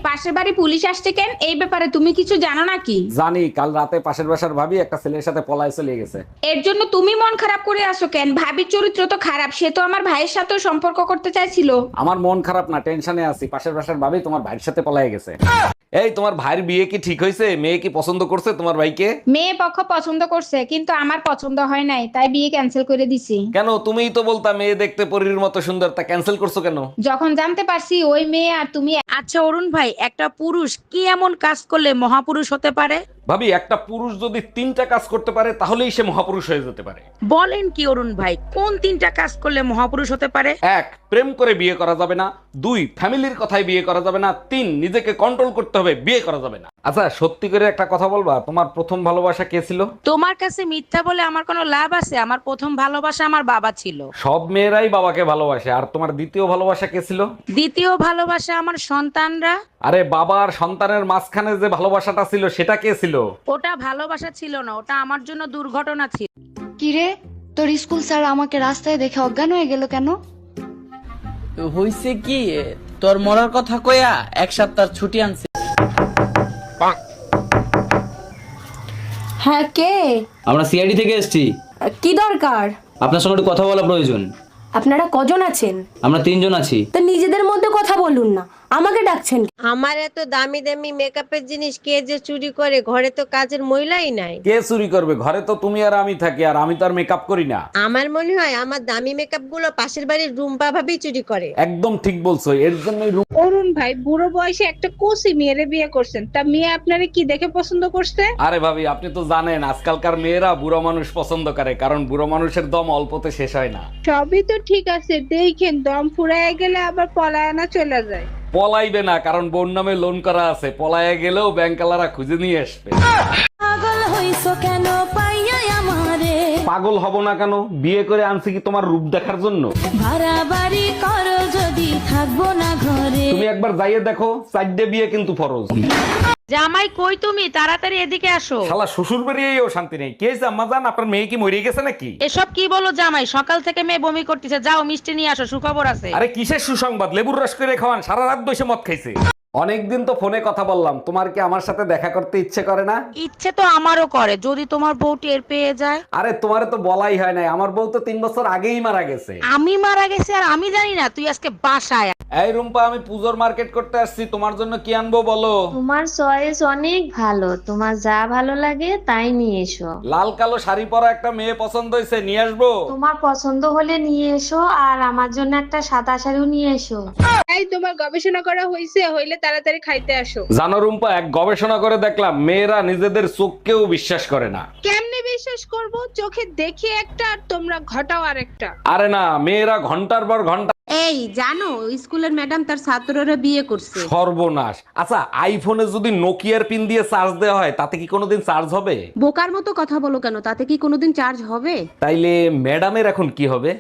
পাশের বাড়ি পুলিশ আসছে কেন? এই ব্যাপারে তুমি কিছু জানো নাকি? জানি, কাল রাতে পাশের বাসার ভাবি একটা ছেলের সাথে পলায় চলে গেছে। এর জন্য তুমি মন খারাপ করে আসো কেন? ভাবির চরিত্র তো খারাপ, সে তো আমার ভাইয়ের সাথেও সম্পর্ক করতে চাইছিল। আমার মন খারাপ না, টেনশনে আছি। পাশের বাসার ভাবি তোমার ভাইয়ের সাথে পলায় গেছে। এই, তোমার ভাইয়ের বিয়ে কি ঠিক হয়েছে? মেয়ে কি পছন্দ করছে তোমার ভাইকে? মেয়ে পক্ষ পছন্দ করছে, কিন্তু আমার পছন্দ হয় নাই, তাই বিয়ে ক্যান্সেল করে দিছি। কেন? তুমিই তো বলতা মেয়ে দেখতে পরীর মতো সুন্দর, তা ক্যান্সেল করছো কেন? যখন জানতে পারছি ওই মেয়ে আর তুমি। আচ্ছা অরুণ ভাই, একটা পুরুষ কি এমন কাজ করলে মহাপুরুষ হতে পারে? ভাবি, একটা পুরুষ যদি 3টা কাজ করতে পারে তাহলেই সে মহাপুরুষ হয়ে যেতে পারে। বলেন কি অরুণ ভাই, কোন 3টা কাজ করলে মহাপুরুষ হতে পারে? 1, প্রেম করে বিয়ে করা যাবে না। 2, ফ্যামিলির কথায় বিয়ে করা যাবে না। 3, নিজেকে কন্ট্রোল করতে হবে, বিয়ে করা যাবে না। আচ্ছা, সত্যি করে একটা কথা বলবা, তোমার প্রথম ভালোবাসা কে ছিল? তোমার কাছে মিথ্যা বলে আমার কোনো লাভ আছে? আমার প্রথম ভালোবাসা আমার বাবা ছিল। সব মেয়েরাই বাবাকে ভালোবাসে। আর তোমার দ্বিতীয় ভালোবাসা কে ছিল? দ্বিতীয় ভালোবাসা আমার সন্তানরা। আরে বাবা আর সন্তানের মাঝখানে যে ভালোবাসাটা ছিল সেটা কে ছিল? ওটা ভালোবাসা ছিল না, ওটা আমার জন্য দুর্ঘটনা ছিল। কিরে, তোর স্কুল স্যার আমাকে রাস্তায় দেখে অজ্ঞান হয়ে গেল কেন? হইছে কি, তোর মরার কথা কইয়া 1 সপ্তাহ ছুটি আনছে। হ্যাঁ, কে? আমরা সিআইডি থেকে এসেছি। কি দরকার? আপনার সঙ্গে একটু কথা বলা প্রয়োজন। আপনারা কজন আছেন? আমরা 3 জন আছি। তো নিজেদের মধ্যে কথা বলুন না, আমাকে ডাকছেন কেন? আমার এত দামি দামি মেকআপের জিনিস কে যে চুরি করে? ঘরে তো কাজের মহিলাই নাই। কে চুরি করবে? ঘরে তো তুমি আর আমি থাকি, আর আমি তো আর মেকআপ করি না। আমার মনে হয় আমার দামি মেকআপ গুলো পাশের বাড়ির রুম্পা ভাবি চুরি করে। একদম ঠিক বলছো, এর জন্যই অরুণ ভাই বুড়ো বয়সে একটা কোসি মেয়েরে বিয়ে করছেন, তা মেয়ে আপনারে কি দেখে পছন্দ করছে? আরে ভাবি, আপনি তো জানেন আজকালকার মেয়েরা বুড়ো মানুষ পছন্দ করে, কারণ বুড়ো মানুষের দম অল্পতে শেষ হয় না। সবই তো ঠিক আছে, দেখেন দম ফুরায় গেলে আবার পলায়না চলে যায়। পলাইবে না, কারণ বোন নামে লোন করা আছে। পলায়ে গেলেও ব্যাংকালারা খুঁজে নিয়ে আসবে। পাগল হইছো কেন পাইয়া আমারে? পাগল হব না কেন? বিয়ে করে আনছি কি তোমার রূপ দেখার জন্য? বাড়াবাড়ি করো যদি থাকবো না ঘরে। তুমি একবার যাইয়ে দেখো, 4টে বিয়ে কিন্তু ফরজ। জামাই কই তুমি? তাড়াতাড়ি এদিকে আসো। শালা শ্বশুর বেরিয়েও শান্তি নেই। কে জাম্মা জান, আপনার মেয়ে কি মরে গেছে নাকি? এসব কি বলো জামাই? সকাল থেকে মেয়ে বমি করতেছে, যাও মিষ্টি নিয়ে আসো, সুখবর আছে। আরে কিসের সুসংবাদ? লেবুর রস করে খাওয়ান, সারা রাত বসে মদ খাইছে। অনেকদিন তো ফোনে কথা বললাম, তোমার কি আমার সাথে দেখা করতে ইচ্ছে করে না? ইচ্ছে তো আমারও করে, যদি তোমার বউ টের পেয়ে যায়। আরে তোমারে তো বলাই হয় নাই, আমার বউ তো 3 বছর আগেই মারা গেছে। আমি মারা গেছি আর আমি জানি না? তুই আজকে বাসায় আয়। এই রুম্পা, আমি পূজোর মার্কেট করতে আসছি, তোমার জন্য কি আনবো বলো? তোমার চয়েস অনেক ভালো, তোমার যা ভালো লাগে তাই নিয়ে এসো। লাল কালো শাড়ি পরা একটা মেয়ে পছন্দ হয়েছে, নিয়ে আসবো? তোমার পছন্দ হলে নিয়ে এসো, আর আমার জন্য একটা সাদা শাড়িও নিয়ে এসো। এই তোমার গবেষণা করা হইছে? হইলে তাড়াতাড়ি খাইতে আসো। জানো রুম্পা, এক গবেষণা করে দেখলাম মেয়েরা নিজেদের চোখকেও বিশ্বাস করে না। কেমনে বিশ্বাস করব? চোখে দেখি একটা আর তোমরা ঘটাও আরেকটা। আরে না, মেয়েরা ঘন্টার পর ঘন্টা। এই জানো, স্কুলের ম্যাডাম তার ছাত্ররা বিয়ে করছে। সর্বনাশ। আচ্ছা, আইফোনে যদি নোকিয়ার পিন দিয়ে চার্জ দেওয়া হয় তাতে কি কোনোদিন চার্জ হবে? বোকার মতো কথা বলো কেন? তাতে কি কোনোদিন চার্জ হবে? তাইলে ম্যাডামের এখন কি হবে?